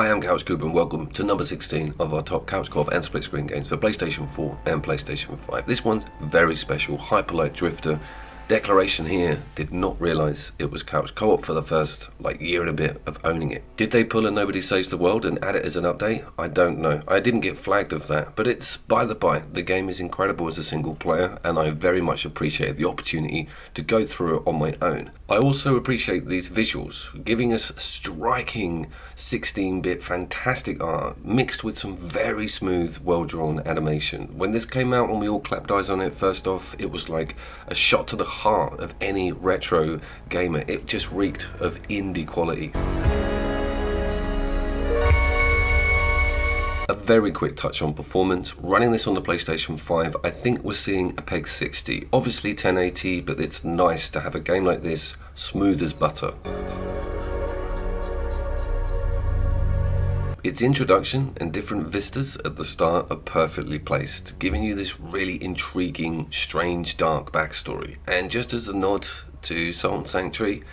I am Couch Cooper and welcome to number 16 of our top couch co-op and split screen games for PlayStation 4 and PlayStation 5. This one's very special, Hyperlite Drifter. Declaration here, did not realise it was couch co-op for the first year and a bit of owning it. Did they pull a Nobody Saves the World and add it as an update? I don't know. I didn't get flagged of that, but it's by the by. The game is incredible as a single player and I very much appreciate the opportunity to go through it on my own. I also appreciate these visuals, giving us striking 16-bit fantastic art mixed with some very smooth, well-drawn animation. When this came out and we all clapped eyes on it, first off, it was like a shot to the heart of any retro gamer. It just reeked of indie quality. A very quick touch on performance. Running this on the PlayStation 5, I think we're seeing a PEG 60. Obviously 1080, but it's nice to have a game like this smooth as butter. Its introduction and different vistas at the start are perfectly placed, giving you this really intriguing, strange, dark backstory. And just as a nod to Salt Sanctuary,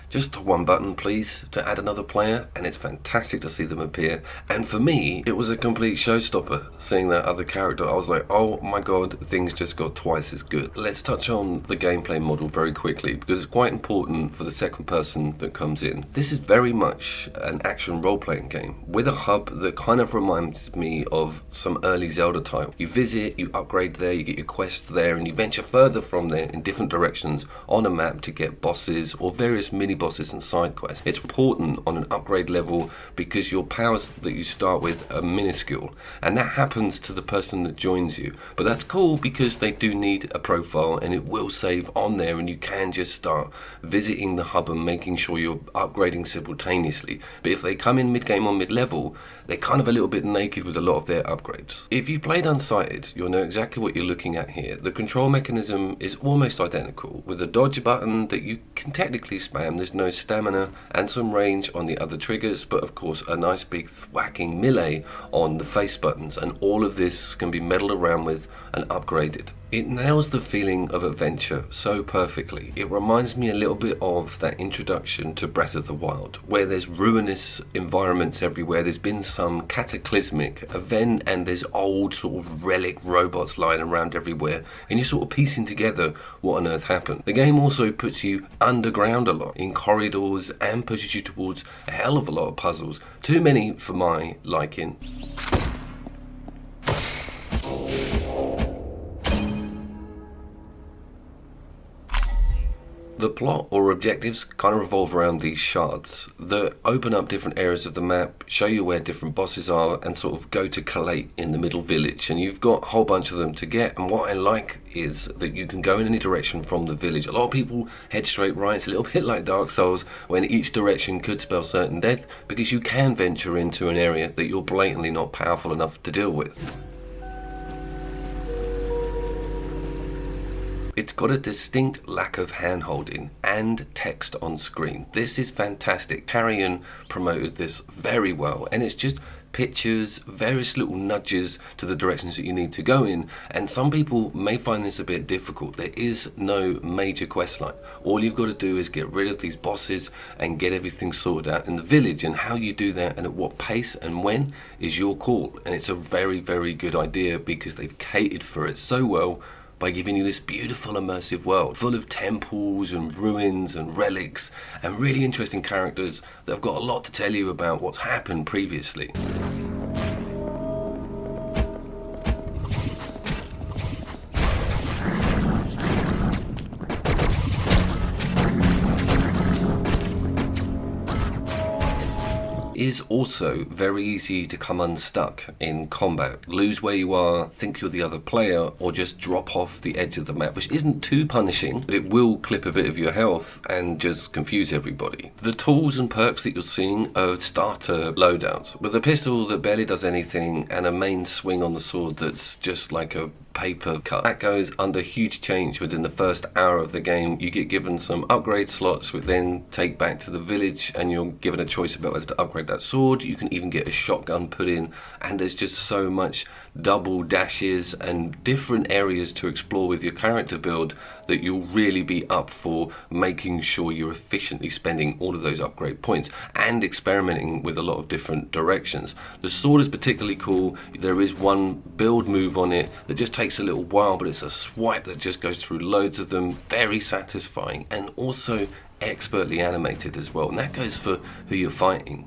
just one button please to add another player and it's fantastic to see them appear. And for me, it was a complete showstopper seeing that other character. I was like, oh my god, things just got twice as good. Let's touch on the gameplay model very quickly because it's quite important for the second person that comes in. This is very much an action role-playing game with a hub that kind of reminds me of some early Zelda title. You visit, you upgrade there, you get your quests there, and you venture further from there in different directions on a map to get bosses or various mini bosses and side quests. It's important on an upgrade level because your powers that you start with are minuscule and that happens to the person that joins you, but that's cool because they do need a profile and it will save on there and you can just start visiting the hub and making sure you're upgrading simultaneously. But if they come in mid-game or mid-level, they're kind of a little bit naked with a lot of their upgrades. If you've played Unsighted, you'll know exactly what you're looking at here. The control mechanism is almost identical, with a dodge button that you can technically spam. There's no stamina and some range on the other triggers, but of course a nice big thwacking melee on the face buttons, and all of this can be meddled around with and upgraded. It nails the feeling of adventure so perfectly. It reminds me a little bit of that introduction to Breath of the Wild, where there's ruinous environments everywhere, there's been some cataclysmic event and there's old sort of relic robots lying around everywhere and you're sort of piecing together what on earth happened. The game also puts you underground a lot, in corridors, and pushes you towards a hell of a lot of puzzles. Too many for my liking. The plot or objectives kind of revolve around these shards that open up different areas of the map, show you where different bosses are, and sort of go to collate in the middle village. And you've got a whole bunch of them to get, and what I like is that you can go in any direction from the village. A lot of people head straight right. It's a little bit like Dark Souls, when each direction could spell certain death, because you can venture into an area that you're blatantly not powerful enough to deal with. It's got a distinct lack of hand-holding and text on screen. This is fantastic. Carrion promoted this very well, and it's just pictures, various little nudges to the directions that you need to go in, and some people may find this a bit difficult. There is no major quest line. All you've got to do is get rid of these bosses and get everything sorted out in the village, and how you do that and at what pace and when is your call. And it's a very, very good idea because they've catered for it so well by giving you this beautiful immersive world full of temples and ruins and relics and really interesting characters that have got a lot to tell you about what's happened previously. Is also very easy to come unstuck in combat, lose where you are, think you're the other player, or just drop off the edge of the map, which isn't too punishing, but it will clip a bit of your health and just confuse everybody. The tools and perks that you're seeing are starter loadouts, with a pistol that barely does anything and a main swing on the sword that's just like a paper cut. That goes under huge change within the first hour of the game. You get given some upgrade slots which then take back to the village and you're given a choice about whether to upgrade that sword. You can even get a shotgun put in, and there's just so much double dashes and different areas to explore with your character build that you'll really be up for making sure you're efficiently spending all of those upgrade points and experimenting with a lot of different directions. The sword is particularly cool. There is one build move on it that just takes a little while, but it's a swipe that just goes through loads of them. Very satisfying and also expertly animated as well, and that goes for who you're fighting.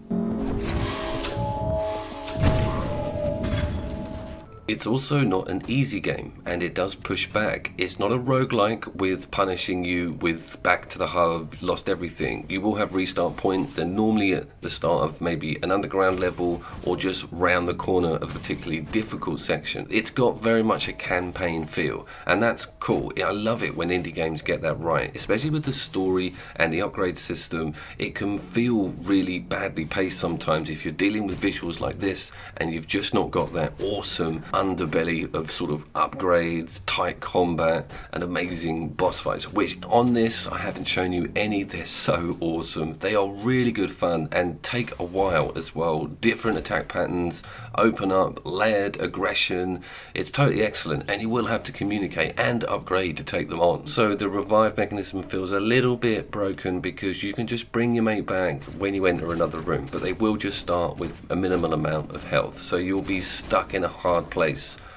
It's also not an easy game, and it does push back. It's not a roguelike with punishing you with back to the hub, lost everything. You will have restart points. They're normally at the start of maybe an underground level or just round the corner of a particularly difficult section. It's got very much a campaign feel, and that's cool. I love it when indie games get that right, especially with the story and the upgrade system. It can feel really badly paced sometimes if you're dealing with visuals like this and you've just not got that awesome underbelly of sort of upgrades, tight combat, and amazing boss fights, which on this I haven't shown you any. They're so awesome. They are really good fun and take a while as well. Different attack patterns, open up, layered aggression. It's totally excellent, and you will have to communicate and upgrade to take them on. So the revive mechanism feels a little bit broken because you can just bring your mate back when you enter another room, but they will just start with a minimal amount of health, so you'll be stuck in a hard place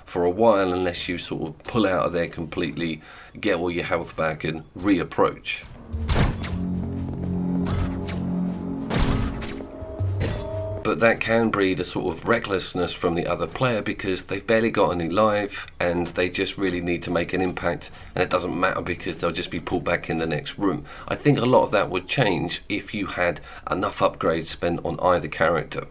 for a while unless you sort of pull out of there completely, get all your health back and reapproach. But that can breed a sort of recklessness from the other player because they've barely got any life and they just really need to make an impact, and it doesn't matter because they'll just be pulled back in the next room. I think a lot of that would change if you had enough upgrades spent on either character.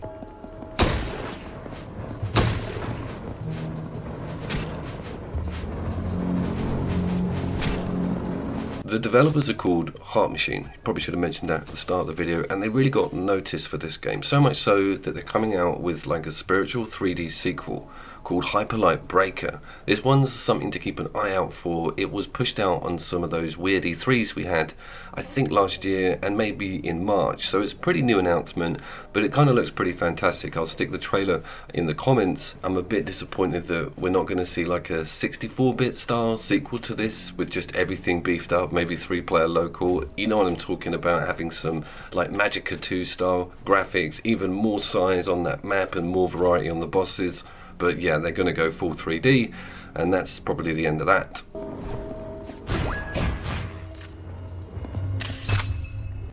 The developers are called Heart Machine. Probably should have mentioned that at the start of the video, and they really got noticed for this game, so much so that they're coming out with like a spiritual 3D sequel called Hyperlite Breaker. This one's something to keep an eye out for. It was pushed out on some of those weird E3s we had, I think last year and maybe in March, so it's a pretty new announcement, but it kind of looks pretty fantastic. I'll stick the trailer in the comments. I'm a bit disappointed that we're not going to see like a 64-bit style sequel to this with just everything beefed up, maybe 3-player local. You know what I'm talking about, having some like Magicka 2 style graphics, even more size on that map and more variety on the bosses. But yeah, they're going to go full 3D, and that's probably the end of that.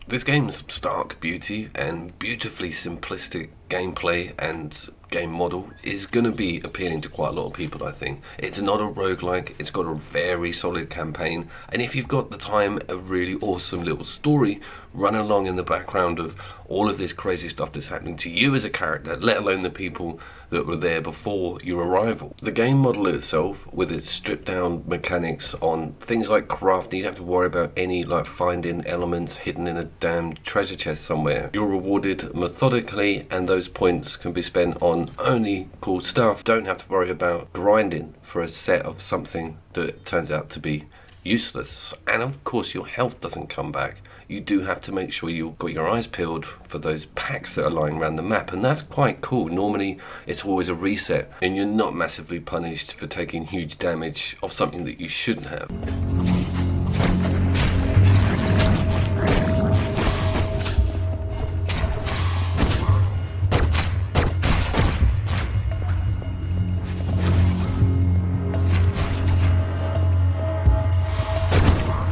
This game's stark beauty and beautifully simplistic gameplay and game model is going to be appealing to quite a lot of people, I think. It's not a roguelike, it's got a very solid campaign, and if you've got the time, a really awesome little story running along in the background of all of this crazy stuff that's happening to you as a character, let alone the people that were there before your arrival. The game model itself, with its stripped down mechanics on things like crafting, you don't have to worry about any like finding elements hidden in a damn treasure chest somewhere. You're rewarded methodically, and those points can be spent on only cool stuff. Don't have to worry about grinding for a set of something that turns out to be useless. And of course your health doesn't come back. You do have to make sure you've got your eyes peeled for those packs that are lying around the map, and that's quite cool. Normally it's always a reset and you're not massively punished for taking huge damage of something that you shouldn't have.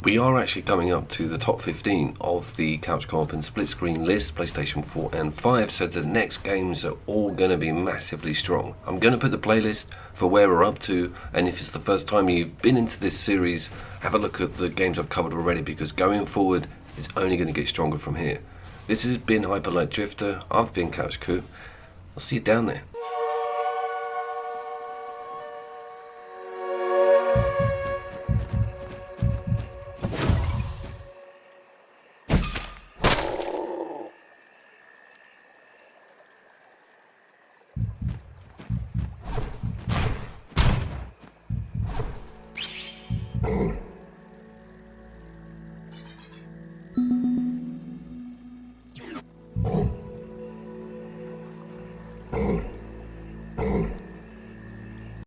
We are actually coming up to the top 15 of the Couch Co-op and Split Screen list, PlayStation 4 and 5, so the next games are all going to be massively strong. I'm going to put the playlist for where we're up to, and if it's the first time you've been into this series, have a look at the games I've covered already, because going forward, it's only going to get stronger from here. This has been Hyperlite Drifter, I've been Couch Co. I'll see you down there. Oh.